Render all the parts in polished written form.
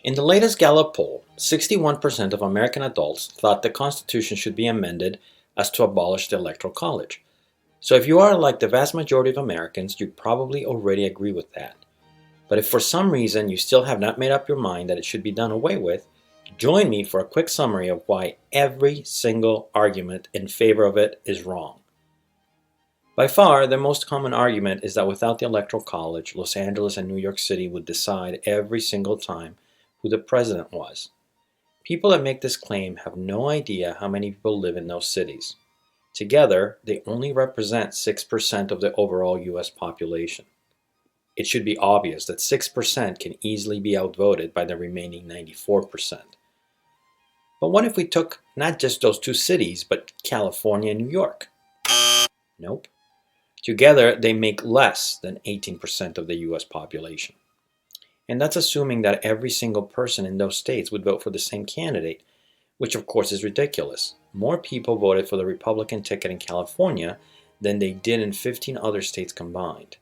In the latest Gallup poll, 61% of American adults thought the Constitution should be amended as to abolish the Electoral College. So if you are like the vast majority of Americans, you probably already agree with that. But if for some reason you still have not made up your mind that it should be done away with, join me for a quick summary of why every single argument in favor of it is wrong. By far, the most common argument is that without the Electoral College, Los Angeles and New York City would decide every single time who the president was. People that make this claim have no idea how many people live in those cities. Together, they only represent 6% of the overall US population. It should be obvious that 6% can easily be outvoted by the remaining 94%. But what if we took not just those two cities, but California and New York? Nope. Together, they make less than 18% of the US population. And that's assuming that every single person in those states would vote for the same candidate, which of course is ridiculous. More people voted for the Republican ticket in California than they did in 15 other states combined.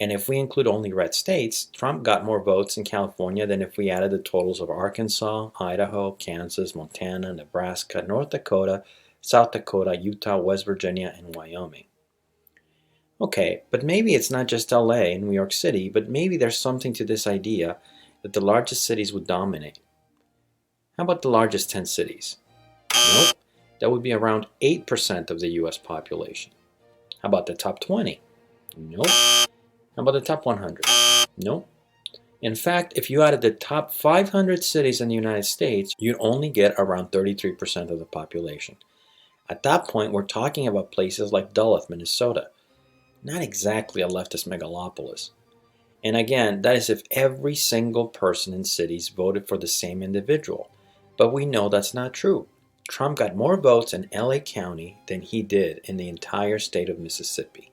And if we include only red states, Trump got more votes in California than if we added the totals of Arkansas, Idaho, Kansas, Montana, Nebraska, North Dakota, South Dakota, Utah, West Virginia, and Wyoming. Okay, but maybe it's not just LA and New York City, but maybe there's something to this idea that the largest cities would dominate. How about the largest 10 cities? Nope, that would be around 8% of the US population. How about the top 20? Nope. How about the top 100? Nope. In fact, if you added the top 500 cities in the United States, you'd only get around 33% of the population. At that point, we're talking about places like Duluth, Minnesota. Not exactly a leftist megalopolis. And again, that is if every single person in cities voted for the same individual. But we know that's not true. Trump got more votes in LA County than he did in the entire state of Mississippi.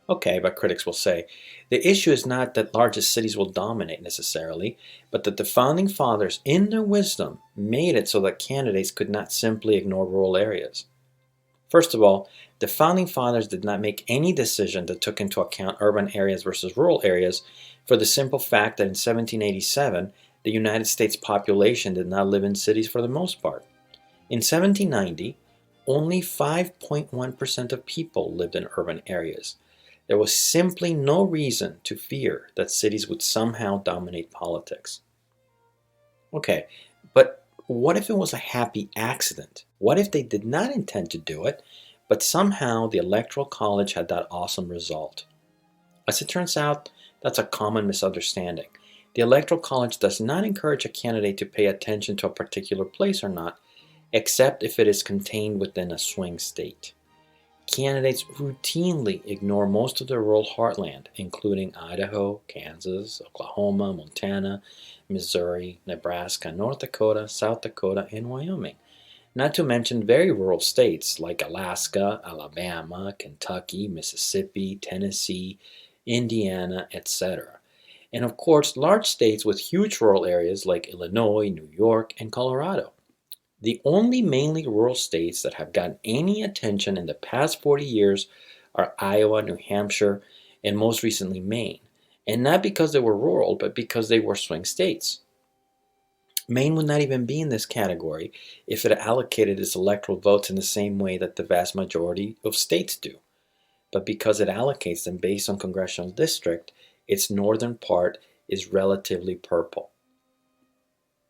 Okay, but critics will say, the issue is not that largest cities will dominate necessarily, but that the Founding Fathers, in their wisdom, made it so that candidates could not simply ignore rural areas. First of all, the Founding Fathers did not make any decision that took into account urban areas versus rural areas for the simple fact that in 1787, the United States population did not live in cities for the most part. In 1790, only 5.1% of people lived in urban areas. There was simply no reason to fear that cities would somehow dominate politics. Okay, but what if it was a happy accident? What if they did not intend to do it, but somehow the Electoral College had that awesome result? As it turns out, that's a common misunderstanding. The Electoral College does not encourage a candidate to pay attention to a particular place or not, except if it is contained within a swing state. Candidates routinely ignore most of the rural heartland, including Idaho, Kansas, Oklahoma, Montana, Missouri, Nebraska, North Dakota, South Dakota, and Wyoming. Not to mention very rural states like Alaska, Alabama, Kentucky, Mississippi, Tennessee, Indiana, etc. And of course, large states with huge rural areas like Illinois, New York, and Colorado. The only mainly rural states that have gotten any attention in the past 40 years are Iowa, New Hampshire, and most recently Maine. And not because they were rural, but because they were swing states. Maine would not even be in this category if it allocated its electoral votes in the same way that the vast majority of states do. But because it allocates them based on congressional district, its northern part is relatively purple.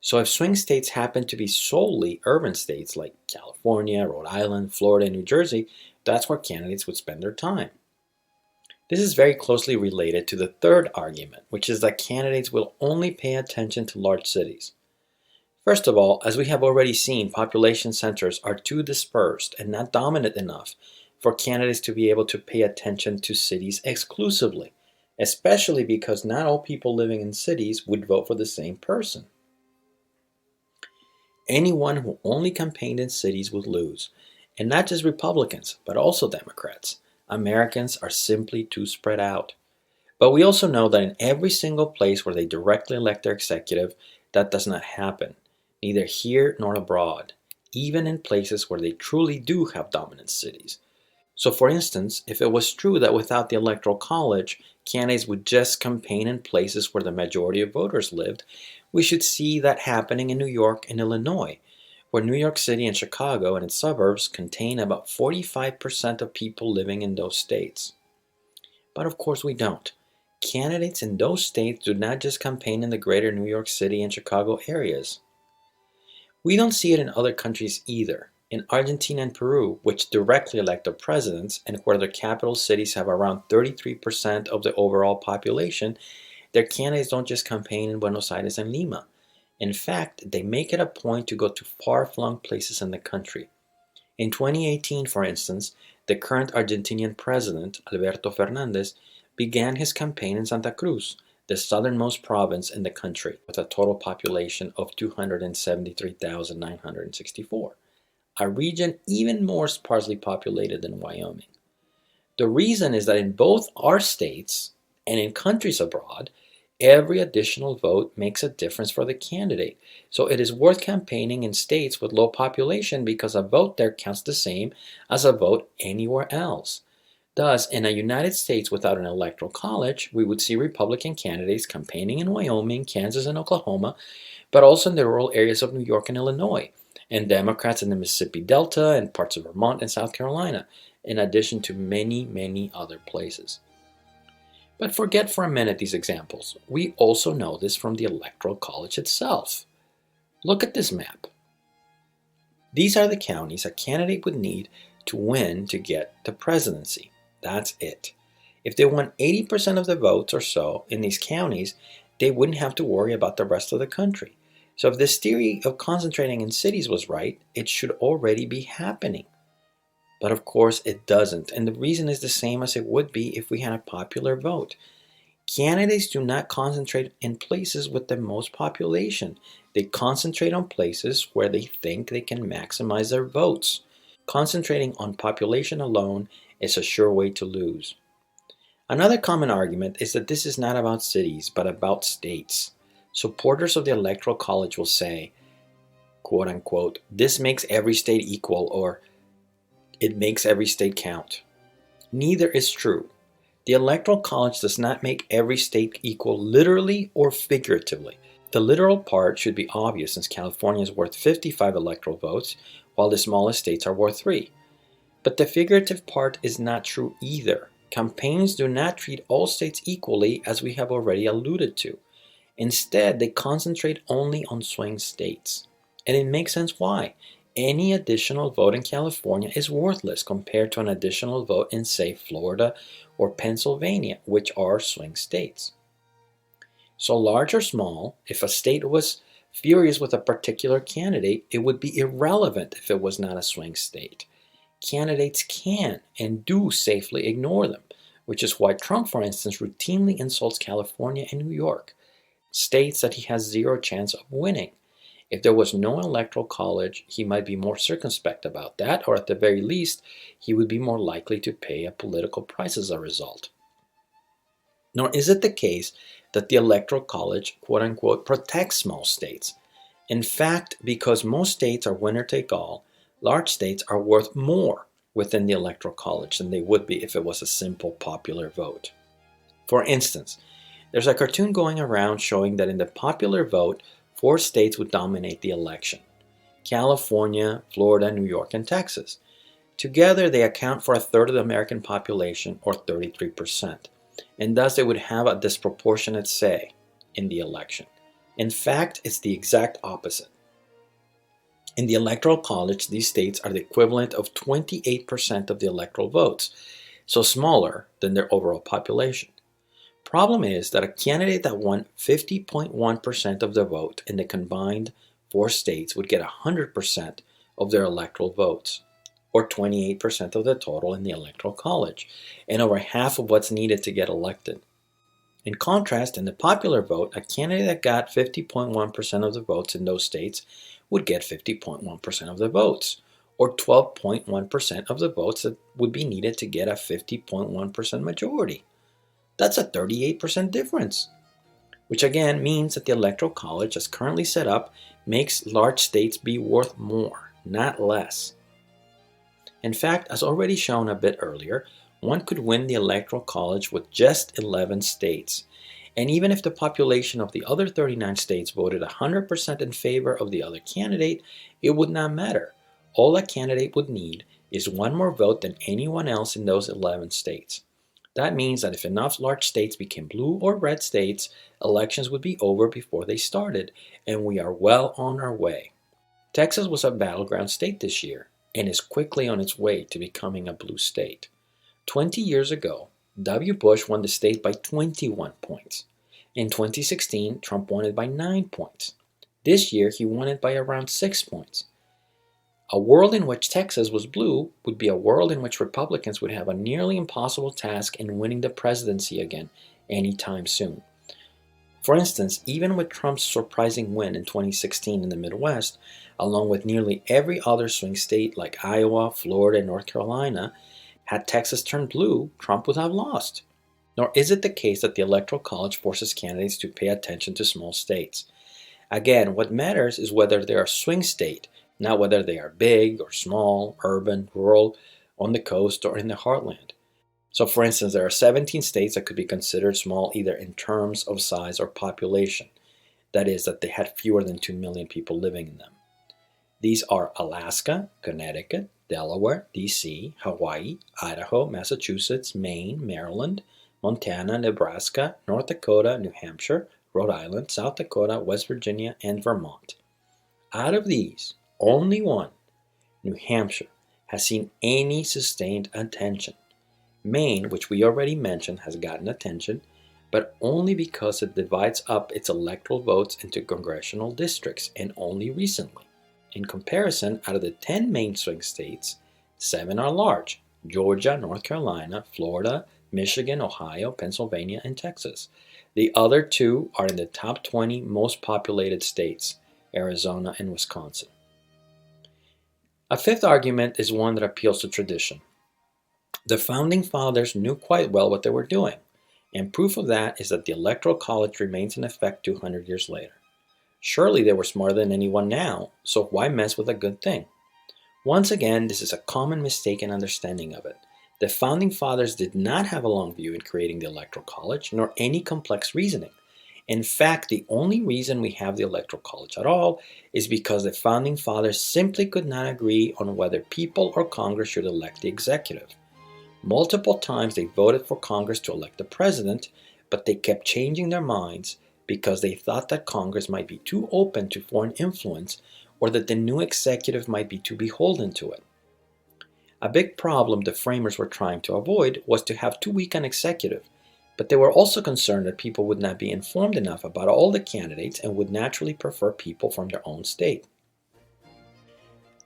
So if swing states happen to be solely urban states like California, Rhode Island, Florida, and New Jersey, that's where candidates would spend their time. This is very closely related to the third argument, which is that candidates will only pay attention to large cities. First of all, as we have already seen, population centers are too dispersed and not dominant enough for candidates to be able to pay attention to cities exclusively, especially because not all people living in cities would vote for the same person. Anyone who only campaigned in cities would lose, and not just Republicans, but also Democrats. Americans are simply too spread out. But we also know that in every single place where they directly elect their executive, that does not happen, neither here nor abroad, even in places where they truly do have dominant cities. So for instance, if it was true that without the Electoral College, candidates would just campaign in places where the majority of voters lived, we should see that happening in New York and Illinois, where New York City and Chicago and its suburbs contain about 45% of people living in those states. But of course we don't. Candidates in those states do not just campaign in the greater New York City and Chicago areas. We don't see it in other countries either. In Argentina and Peru, which directly elect their presidents and where their capital cities have around 33% of the overall population, their candidates don't just campaign in Buenos Aires and Lima. In fact, they make it a point to go to far-flung places in the country. In 2018, for instance, the current Argentinian president, Alberto Fernandez, began his campaign in Santa Cruz, the southernmost province in the country, with a total population of 273,964, a region even more sparsely populated than Wyoming. The reason is that in both our states and in countries abroad, every additional vote makes a difference for the candidate. So it is worth campaigning in states with low population because a vote there counts the same as a vote anywhere else. Thus, in a United States without an electoral college, we would see Republican candidates campaigning in Wyoming, Kansas, and Oklahoma, but also in the rural areas of New York and Illinois, and Democrats in the Mississippi Delta and parts of Vermont and South Carolina, in addition to many, many other places. But forget for a minute these examples. We also know this from the Electoral College itself. Look at this map. These are the counties a candidate would need to win to get the presidency. That's it. If they won 80% of the votes or so in these counties, they wouldn't have to worry about the rest of the country. So if this theory of concentrating in cities was right, it should already be happening. But of course it doesn't, and the reason is the same as it would be if we had a popular vote. Candidates do not concentrate in places with the most population. They concentrate on places where they think they can maximize their votes. Concentrating on population alone is a sure way to lose. Another common argument is that this is not about cities, but about states. Supporters of the Electoral College will say, quote unquote, this makes every state equal, or it makes every state count. Neither is true. The Electoral College does not make every state equal literally or figuratively. The literal part should be obvious since California is worth 55 electoral votes, while the smallest states are worth 3. But the figurative part is not true either. Campaigns do not treat all states equally, as we have already alluded to. Instead, they concentrate only on swing states. And it makes sense why. Any additional vote in California is worthless compared to an additional vote in, say, Florida or Pennsylvania, which are swing states. So large or small, if a state was furious with a particular candidate, it would be irrelevant if it was not a swing state. Candidates can and do safely ignore them, which is why Trump, for instance, routinely insults California and New York, states that he has zero chance of winning. If there was no electoral college, he might be more circumspect about that, or at the very least, he would be more likely to pay a political price as a result. Nor is it the case that the Electoral College, quote unquote, protects small states. In fact, because most states are winner take all, large states are worth more within the Electoral College than they would be if it was a simple popular vote. For instance, there's a cartoon going around showing that in the popular vote, 4 states would dominate the election: California, Florida, New York, and Texas. Together, they account for a third of the American population, or 33%, and thus they would have a disproportionate say in the election. In fact, it's the exact opposite. In the Electoral College, these states are the equivalent of 28% of the electoral votes, so smaller than their overall population. Problem is that a candidate that won 50.1% of the vote in the combined 4 states would get 100% of their electoral votes, or 28% of the total in the Electoral College, and over half of what's needed to get elected. In contrast, in the popular vote, a candidate that got 50.1% of the votes in those states would get 50.1% of the votes, or 12.1% of the votes that would be needed to get a 50.1% majority. That's a 38% difference, which again means that the Electoral College, as currently set up, makes large states be worth more, not less. In fact, as already shown a bit earlier, one could win the Electoral College with just 11 states. And even if the population of the other 39 states voted 100% in favor of the other candidate, it would not matter. All a candidate would need is one more vote than anyone else in those 11 states. That means that if enough large states became blue or red states, elections would be over before they started, and we are well on our way. Texas was a battleground state this year and is quickly on its way to becoming a blue state. 20 years ago, W. Bush won the state by 21 points. In 2016, Trump won it by 9 points. This year, he won it by around 6 points. A world in which Texas was blue would be a world in which Republicans would have a nearly impossible task in winning the presidency again anytime soon. For instance, even with Trump's surprising win in 2016 in the Midwest, along with nearly every other swing state like Iowa, Florida, and North Carolina, had Texas turned blue, Trump would have lost. Nor is it the case that the Electoral College forces candidates to pay attention to small states. Again, what matters is whether they are a swing state, not whether they are big or small, urban, rural, on the coast, or in the heartland. So for instance, there are 17 states that could be considered small either in terms of size or population. That is, that they had fewer than 2 million people living in them. These are Alaska, Connecticut, Delaware, D.C., Hawaii, Idaho, Massachusetts, Maine, Maryland, Montana, Nebraska, North Dakota, New Hampshire, Rhode Island, South Dakota, West Virginia, and Vermont. Out of these, only one, New Hampshire, has seen any sustained attention. Maine, which we already mentioned, has gotten attention, but only because it divides up its electoral votes into congressional districts, and only recently. In comparison, out of the 10 main swing states, 7 are large: Georgia, North Carolina, Florida, Michigan, Ohio, Pennsylvania, and Texas. The other 2 are in the top 20 most populated states, Arizona and Wisconsin. A fifth argument is one that appeals to tradition. The Founding Fathers knew quite well what they were doing, and proof of that is that the Electoral College remains in effect 200 years later. Surely they were smarter than anyone now, so why mess with a good thing? Once again, this is a common mistaken understanding of it. The Founding Fathers did not have a long view in creating the Electoral College, nor any complex reasoning. In fact, the only reason we have the Electoral College at all is because the Founding Fathers simply could not agree on whether people or Congress should elect the executive. Multiple times they voted for Congress to elect the president, but they kept changing their minds because they thought that Congress might be too open to foreign influence or that the new executive might be too beholden to it. A big problem the framers were trying to avoid was to have too weak an executive, but they were also concerned that people would not be informed enough about all the candidates and would naturally prefer people from their own state.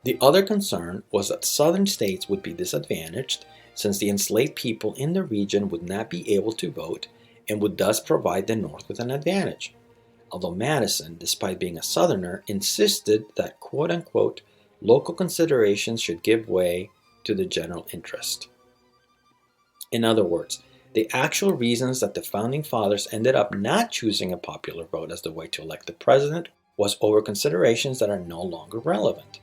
The other concern was that southern states would be disadvantaged since the enslaved people in the region would not be able to vote and would thus provide the North with an advantage. Although Madison, despite being a Southerner, insisted that quote-unquote local considerations should give way to the general interest. In other words, the actual reasons that the Founding Fathers ended up not choosing a popular vote as the way to elect the president was over considerations that are no longer relevant.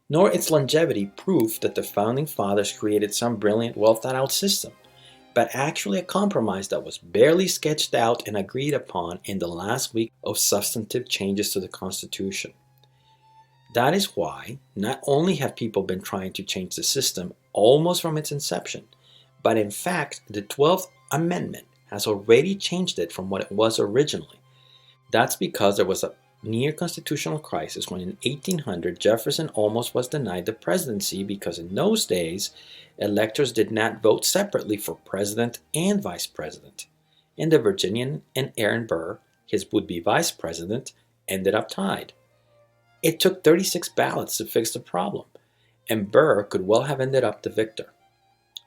Nor its longevity proof that the Founding Fathers created some brilliant, well-thought-out system, but actually a compromise that was barely sketched out and agreed upon in the last week of substantive changes to the Constitution. That is why not only have people been trying to change the system almost from its inception, but in fact the 12th Amendment has already changed it from what it was originally. That's because there was a near constitutional crisis when in 1800 Jefferson almost was denied the presidency because in those days electors did not vote separately for president and vice president, and the Virginian and Aaron Burr, his would-be vice president, ended up tied. It took 36 ballots to fix the problem, and Burr could well have ended up the victor.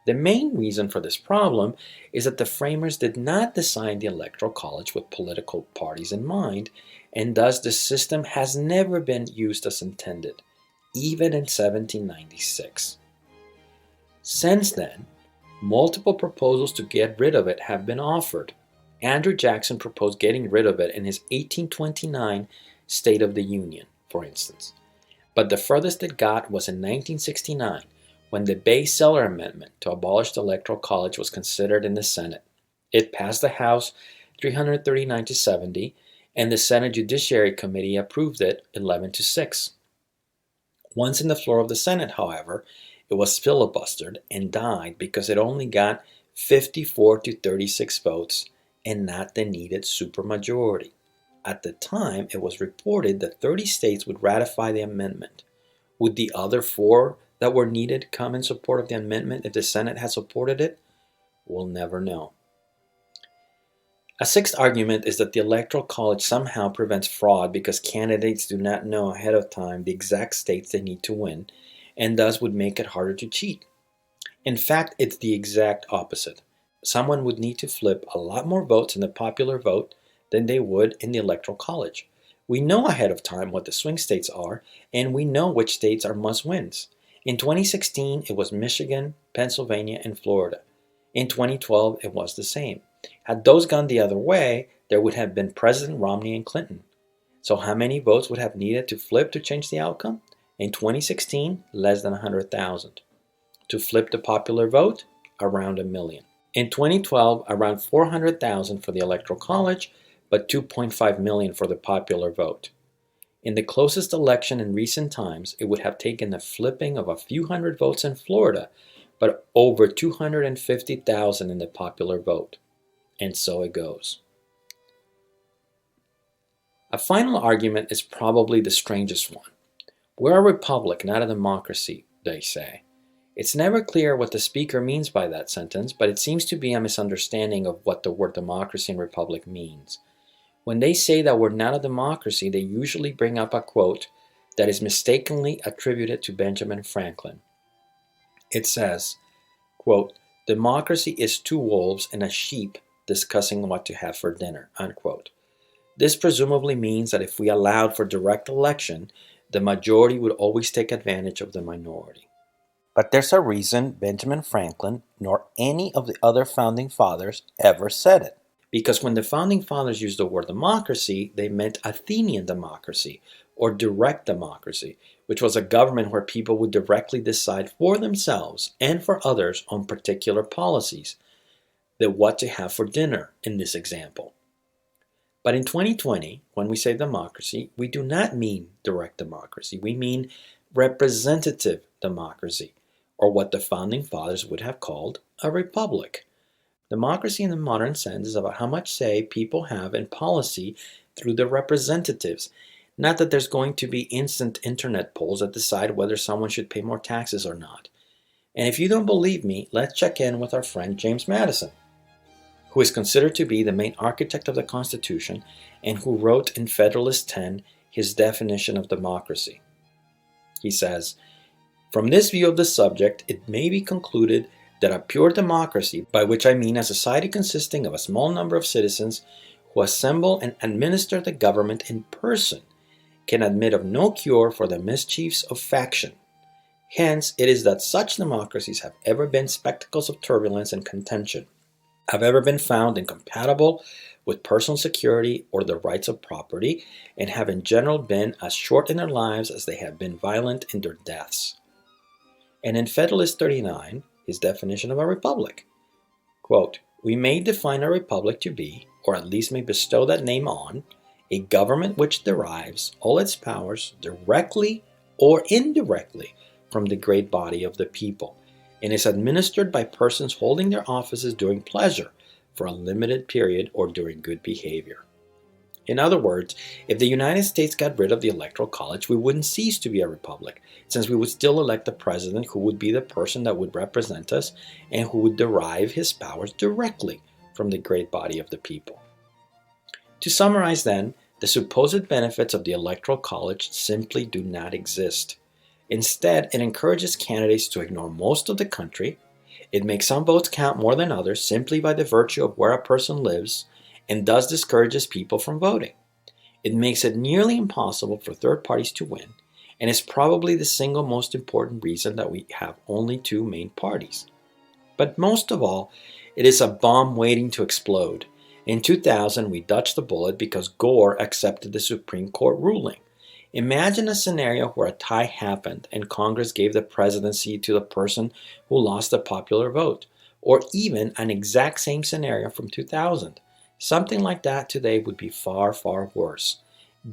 The main reason for this problem is that the framers did not design the Electoral College with political parties in mind, and thus the system has never been used as intended, even in 1796. Since then, multiple proposals to get rid of it have been offered. Andrew Jackson proposed getting rid of it in his 1829 State of the Union, for instance. But the furthest it got was in 1969, when the Bayh-Celler Amendment to abolish the Electoral College was considered in the Senate. It passed the House 339 to 70, and the Senate Judiciary Committee approved it 11 to 6. Once in the floor of the Senate, however, it was filibustered and died because it only got 54 to 36 votes and not the needed supermajority. At the time, it was reported that 30 states would ratify the amendment. Would the other 4 that were needed come in support of the amendment if the Senate had supported it? We'll never know. A sixth argument is that the Electoral College somehow prevents fraud because candidates do not know ahead of time the exact states they need to win, and thus would make it harder to cheat. In fact, it's the exact opposite. Someone would need to flip a lot more votes in the popular vote than they would in the Electoral College. We know ahead of time what the swing states are, and we know which states are must-wins. In 2016, it was Michigan, Pennsylvania, and Florida. In 2012, it was the same. Had those gone the other way, there would have been President Romney and Clinton. So how many votes would have needed to flip to change the outcome? In 2016, less than 100,000. To flip the popular vote, around 1 million. In 2012, around 400,000 for the Electoral College, but 2.5 million for the popular vote. In the closest election in recent times, it would have taken the flipping of a few hundred votes in Florida, but over 250,000 in the popular vote. And so it goes. A final argument is probably the strangest one. We're a republic, not a democracy, they say. It's never clear what the speaker means by that sentence, but it seems to be a misunderstanding of what the word democracy and republic means. When they say that we're not a democracy, they usually bring up a quote that is mistakenly attributed to Benjamin Franklin. It says, quote, "Democracy is 2 wolves and a sheep discussing what to have for dinner," unquote. This presumably means that if we allowed for direct election, the majority would always take advantage of the minority. But there's a reason Benjamin Franklin nor any of the other founding fathers ever said it. Because when the founding fathers used the word democracy, they meant Athenian democracy, or direct democracy, which was a government where people would directly decide for themselves and for others on particular policies, that what to have for dinner in this example. But in 2020, when we say democracy, we do not mean direct democracy. We mean representative democracy, or what the founding fathers would have called a republic. Democracy in the modern sense is about how much say people have in policy through their representatives, not that there's going to be instant internet polls that decide whether someone should pay more taxes or not. And if you don't believe me, let's check in with our friend James Madison, who is considered to be the main architect of the Constitution and who wrote in Federalist 10 his definition of democracy. He says, "From this view of the subject, it may be concluded that a pure democracy, by which I mean a society consisting of a small number of citizens who assemble and administer the government in person, can admit of no cure for the mischiefs of faction. Hence, it is that such democracies have ever been spectacles of turbulence and contention, have ever been found incompatible with personal security or the rights of property, and have in general been as short in their lives as they have been violent in their deaths." And in Federalist 39, his definition of a republic, quote, "We may define a republic to be, or at least may bestow that name on, a government which derives all its powers directly or indirectly from the great body of the people, and is administered by persons holding their offices during pleasure, for a limited period, or during good behavior." In other words, if the United States got rid of the Electoral College, we wouldn't cease to be a republic, since we would still elect a president who would be the person that would represent us and who would derive his powers directly from the great body of the people. To summarize then, the supposed benefits of the Electoral College simply do not exist. Instead, it encourages candidates to ignore most of the country. It makes some votes count more than others simply by the virtue of where a person lives, and thus discourages people from voting. It makes it nearly impossible for third parties to win, and is probably the single most important reason that we have only 2 main parties. But most of all, it is a bomb waiting to explode. In 2000, we dodged the bullet because Gore accepted the Supreme Court ruling. Imagine a scenario where a tie happened and Congress gave the presidency to the person who lost the popular vote, or even an exact same scenario from 2000. Something like that today would be far, far worse.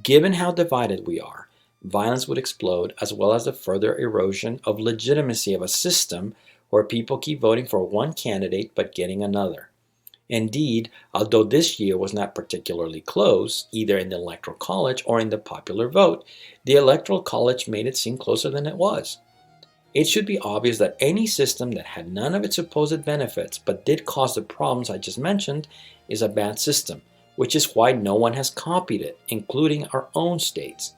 Given how divided we are, violence would explode, as well as the further erosion of legitimacy of a system where people keep voting for one candidate but getting another. Indeed, although this year was not particularly close, either in the Electoral College or in the popular vote, the Electoral College made it seem closer than it was. It should be obvious that any system that had none of its supposed benefits but did cause the problems I just mentioned is a bad system, which is why no one has copied it, including our own states.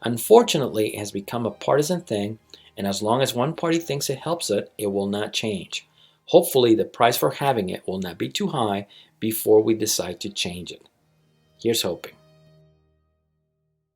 Unfortunately, it has become a partisan thing, and as long as one party thinks it helps it, it will not change. Hopefully, the price for having it will not be too high before we decide to change it. Here's hoping.